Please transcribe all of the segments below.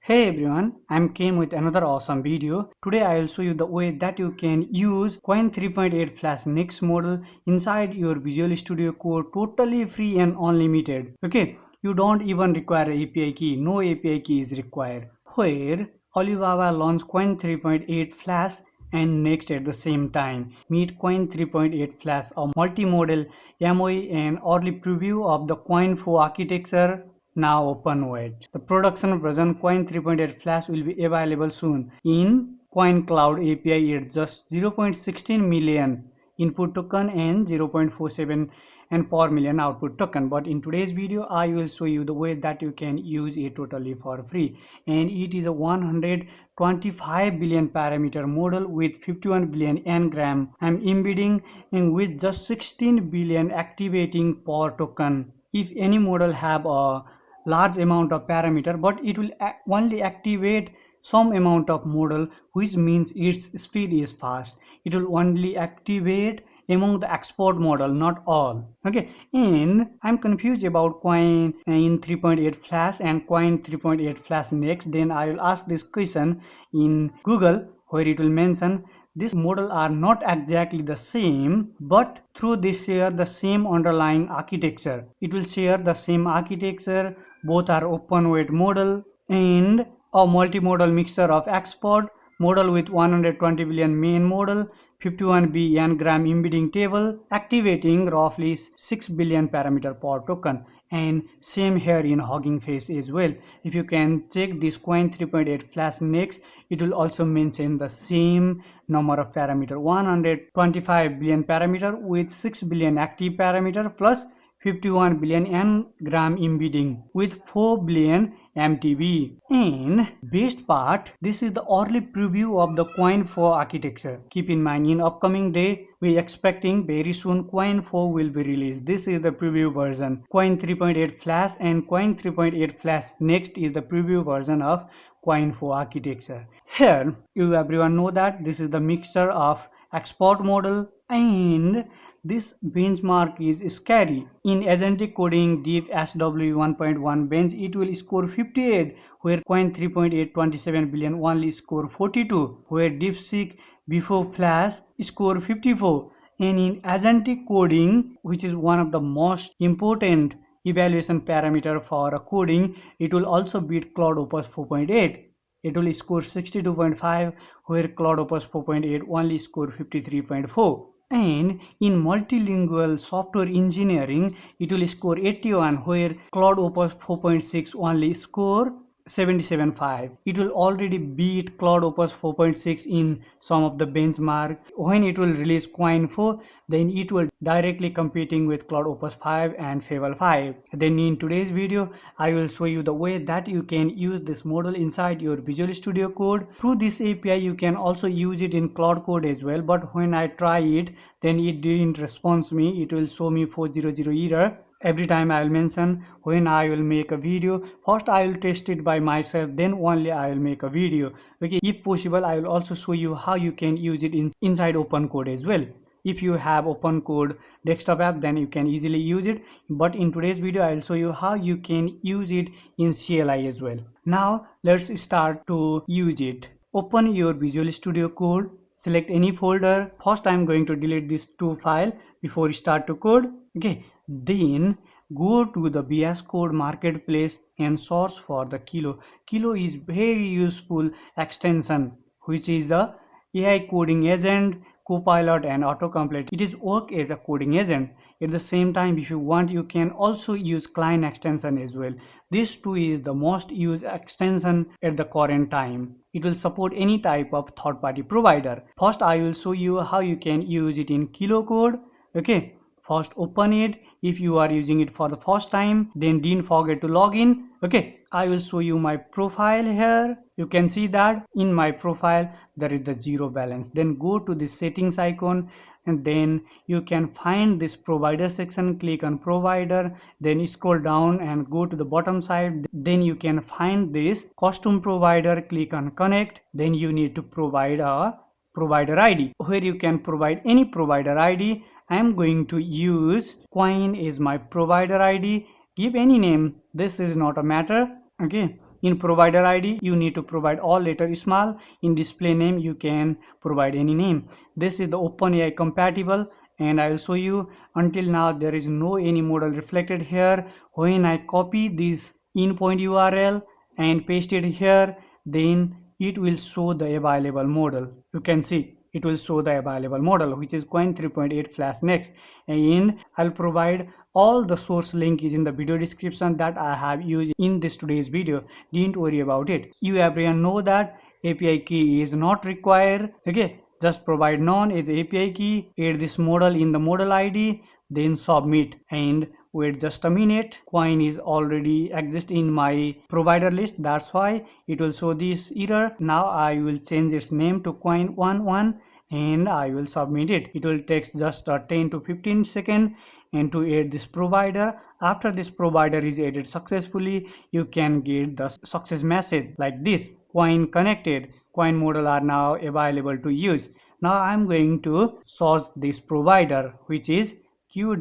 Hey everyone, I'm Kim with another awesome video. Today I will show you the way that you can use Qwen 3.8 Flash Next model inside your Visual Studio Code totally free and unlimited. Okay, you don't even require an API key, no API key is required. Where Alibaba launched Qwen 3.8 Flash and Next at the same time. Meet Qwen 3.8 Flash, a multimodal MOE and early preview of the Qwen 4 architecture now OpenCode. The production version Qwen 3.8 Flash will be available soon in Qwen Cloud API at just 0.16 million input token and 0.47 and per million output token. But in today's video I will show you the way that you can use it totally for free, and it is a 125 billion parameter model with 51 billion n-gram. I'm embedding in with just 16 billion activating per token. If any model have a large amount of parameter, but it will only activate some amount of model, which means its speed is fast. It will only activate among the export model, not all. Okay, and I'm confused about Qwen in 3.8 Flash and Qwen 3.8 Flash Next. Then I will ask this question in Google, where it will mention these models are not exactly the same, but through they share the same underlying architecture. It will share the same architecture. Both are OpenCode model and a multimodal mixture of export model with 120 billion main model, 51 B n-gram embedding table, activating roughly 6 billion parameter per token. And same here in Hugging Face as well. If you can check this Qwen 3.8 Flash Next, it will also mention the same number of parameter, 125 billion parameter with 6 billion active parameter plus 51 billion n-gram embedding with 4 billion MTB. And best part, this is the early preview of the Qwen 4 architecture. Keep in mind, in upcoming day we expecting very soon Qwen 4 will be released. This is the preview version. Qwen 3.8 Flash and Qwen 3.8 Flash Next is the preview version of Qwen 4 architecture. Here you everyone know that this is the mixture of export model, and this benchmark is scary. In agentic coding deep SW 1.1 bench, it will score 58, where Qwen 3.8 27 billion only score 42, where DeepSeek before Flash score 54. And in agentic coding, which is one of the most important evaluation parameter for a coding, it will also beat Cloud Opus 4.8. It will score 62.5, where Cloud Opus 4.8 only score 53.4. And in multilingual software engineering, it will score 81, where Cloud Opus 4.6 only score 77.5. It will already beat Cloud Opus 4.6 in some of the benchmark. When it will release Qwen 4, then it will directly competing with Cloud Opus 5 and Fable 5. Then in today's video, I will show you the way that you can use this model inside your Visual Studio Code. Through this API, you can also use it in Cloud Code as well, but when I try it, then it didn't respond me. It will show me 400 error. Every time I will mention when I will make a video, first I will test it by myself, then only I will make a video. Okay, if possible I will also show you how you can use it inside OpenCode as well. If you have OpenCode desktop app, then you can easily use it, but in today's video I will show you how you can use it in CLI as well. Now let's start to use it. Open your Visual Studio Code, select any folder. First I am going to delete these two files before start to code. Okay, then go to the VS Code marketplace and search for the Kilo. Kilo is very useful extension, which is the AI coding agent, copilot and autocomplete. It is work as a coding agent. At the same time, if you want, you can also use Cline extension as well. This too is the most used extension at the current time. It will support any type of third-party provider. First I will show you how you can use it in Kilo code. Okay, first open it. If you are using it for the first time, then didn't forget to log in. Okay, I will show you my profile here. You can see that in my profile there is the zero balance. Then go to the settings icon, and then you can find this provider section. Click on provider, then scroll down and go to the bottom side. Then you can find this custom provider. Click on connect. Then you need to provide a provider ID, where you can provide any provider ID. I am going to use Qwen as my provider ID. Give any name, this is not a matter. Okay, In provider ID, you need to provide all letters small. In display name, you can provide any name. This is the OpenAI compatible, and I will show you. Until now there is no any model reflected here. When I copy this endpoint URL and paste it here, then it will show the available model. You can see it will show the available model, which is Qwen 3.8 Flash Next, and I'll provide all the source link is in the video description that I have used in this today's video. Don't worry about it. You everyone know that API key is not required. Okay, just provide none as API key, add this model in the model ID, then submit, and wait just a minute. Qwen is already exist in my provider list, that's why it will show this error. Now I will change its name to Qwen 1.1 and I will submit it. It will take just 10 to 15 seconds and to add this provider. After this provider is added successfully, you can get the success message like this: Qwen connected, Qwen model are now available to use. Now I'm going to search this provider, which is Qwen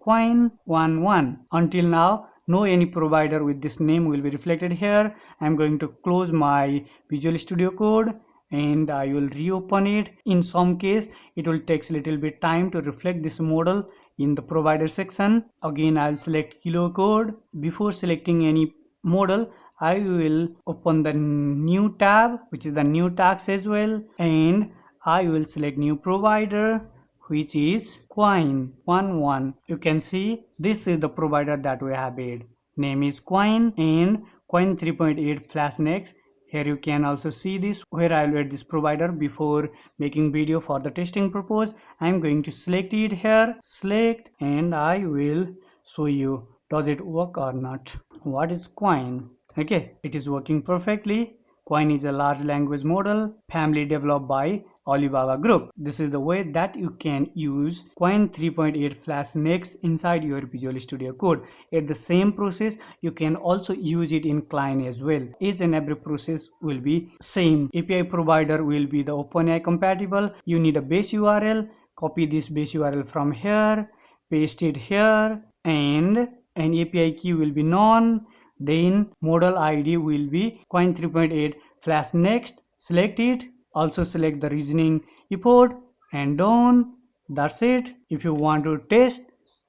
Qwen 1.1. Until now no any provider with this name will be reflected here. I'm going to close my Visual Studio Code and I will reopen it. In some case it will take a little bit time to reflect this model in the provider section. Again I'll select kilo code. Before selecting any model, I will open the new tab, which is the new tags as well, and I will select new provider, which is Qwen 1.1. You can see this is the provider that we have made. Name is Qwen and Qwen 3.8 Flash Next. Here you can also see this where I will add this provider before making video for the testing purpose. I am going to select it here, select, and I will show you does it work or not. What is Qwen? Okay, it is working perfectly. Qwen is a large language model family developed by Alibaba Group. This is the way that you can use Qwen 3.8 Flash Next inside your Visual Studio Code. At the same process, you can also use it in Cline as well. Each and every process will be same. API provider will be the OpenAI compatible. You need a base URL. Copy this base URL from here, paste it here, and an API key will be none. Then model ID will be Qwen 3.8 Flash Next. Select it. Also select the reasoning effort and done. That's it. If you want to test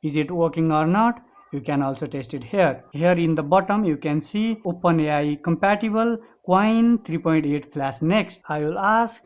is it working or not, you can also test it here. Here in the bottom you can see OpenAI compatible Qwen 3.8 Flash Next. I will ask,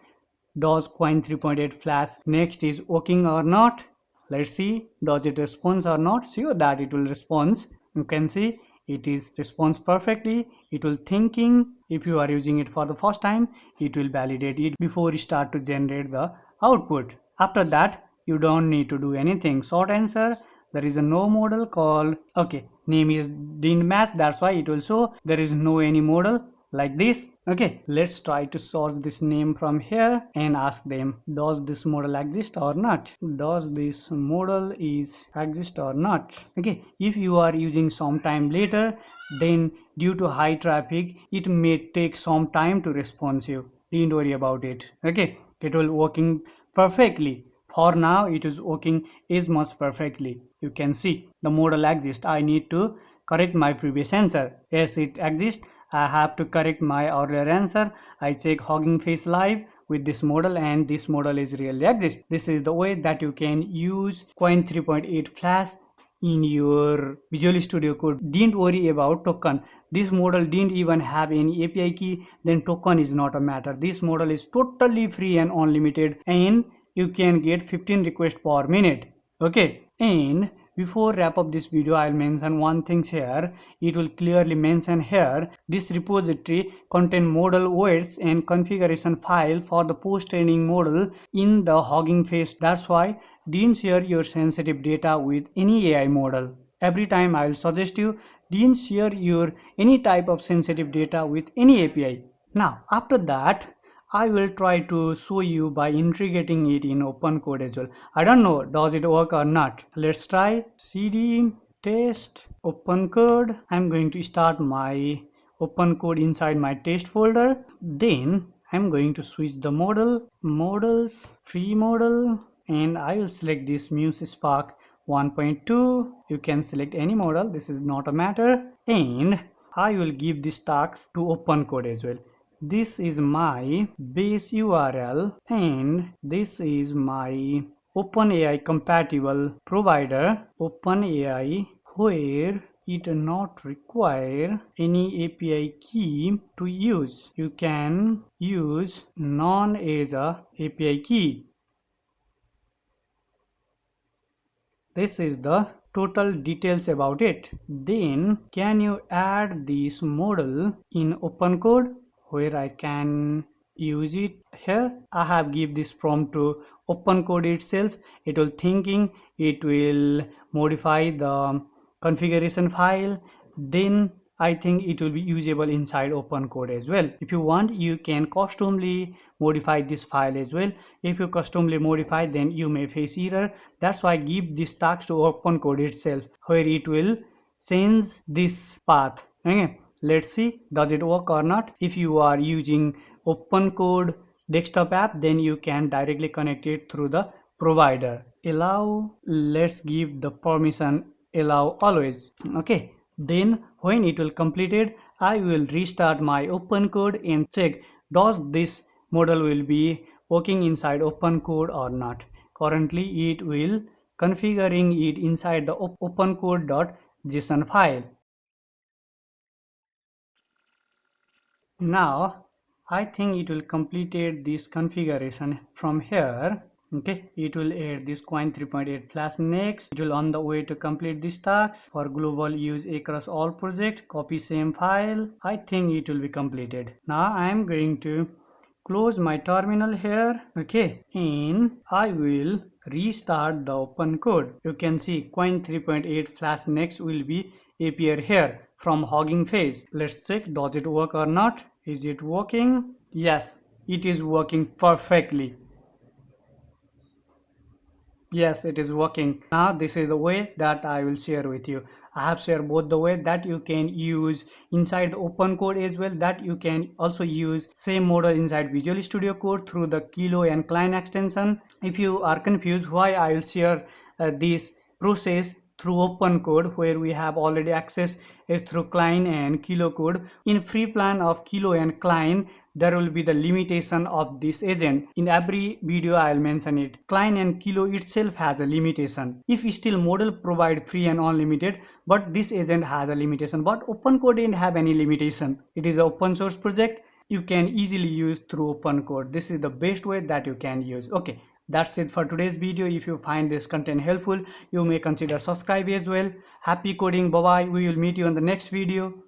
does Qwen 3.8 Flash Next is working or not? Let's see, does it respond or not? Sure that it will respond. You can see it is responds perfectly. It will thinking. If you are using it for the first time, it will validate it before you start to generate the output. After that, you don't need to do anything. Short answer, there is a no model called, okay, name is didn't match, that's why it will show there is no any model like this. Okay, let's try to source this name from here and ask them, does this model exist or not? Does this model is exist or not? Okay, if you are using some time later, then due to high traffic it may take some time to respond you. Don't worry about it. Okay, it will working perfectly. For now it is working as much perfectly. You can see the model exists. I need to correct my previous answer. Yes, it exists. I have to correct my earlier answer. I check Hugging Face live with this model and this model is really exist. This is the way that you can use Qwen 3.8 Flash in your Visual Studio Code. Don't worry about token. This model didn't even have any API key, then token is not a matter. This model is totally free and unlimited and you can get 15 requests per minute. Okay, and before wrap up this video, I'll mention one thing here. It will clearly mention here, this repository contain model weights and configuration file for the post-training model in the Hugging Face. That's why don't share your sensitive data with any AI model. Every time I will suggest you, don't share your any type of sensitive data with any API. Now after that, I will try to show you by integrating it in OpenCode as well. I don't know does it work or not. Let's try cd test OpenCode. I'm going to start my OpenCode inside my test folder. Then I'm going to switch the models, free model, and I will select this Muse Spark 1.2. You can select any model, this is not a matter, and I will give this task to OpenCode as well. This is my base URL and this is my OpenAI compatible provider, OpenAI, where it not require any API key to use. You can use non as a API key. This is the total details about it. Then can you add this model in OpenCode where I can use it here? I have give this prompt to OpenCode itself. It will thinking, it will modify the configuration file, then I think it will be usable inside OpenCode as well. If you want, you can customly modify this file as well. If you customly modify, then you may face error. That's why I give this task to OpenCode itself, where it will change this path. Okay, let's see, does it work or not. If you are using OpenCode desktop app, then you can directly connect it through the provider. Allow, let's give the permission allow always. Okay, then when it will completed, I will restart my OpenCode and check does this model will be working inside OpenCode or not. Currently it will configuring it inside the opencode.json file. Now I think it will completed this configuration from here. Okay, it will add this Qwen 3.8 flash. Next, it will on the way to complete this task for global use across all project. Copy same file. I think it will be completed. Now I am going to close my terminal here. Okay, and I will restart the OpenCode. You can see Qwen 3.8 flash next will be appear here from Hugging Face. Let's check, does it work or not? Is it working? Yes, it is working perfectly. Yes, it is working. Now this is the way that I will share with you. I have shared both the way that you can use inside OpenCode as well, that you can also use same model inside Visual Studio Code through the Kilo and Cline extension. If you are confused why I will share this process through OpenCode where we have already access through Cline and Kilo code. In free plan of Kilo and Cline, there will be the limitation of this agent. In every video I'll mention it. Cline and Kilo itself has a limitation. If still model provide free and unlimited, but this agent has a limitation. But OpenCode didn't have any limitation. It is an open source project. You can easily use through OpenCode. This is the best way that you can use. Okay, that's it for today's video. If you find this content helpful, you may consider subscribe as well. Happy coding. Bye bye. We will meet you in the next video.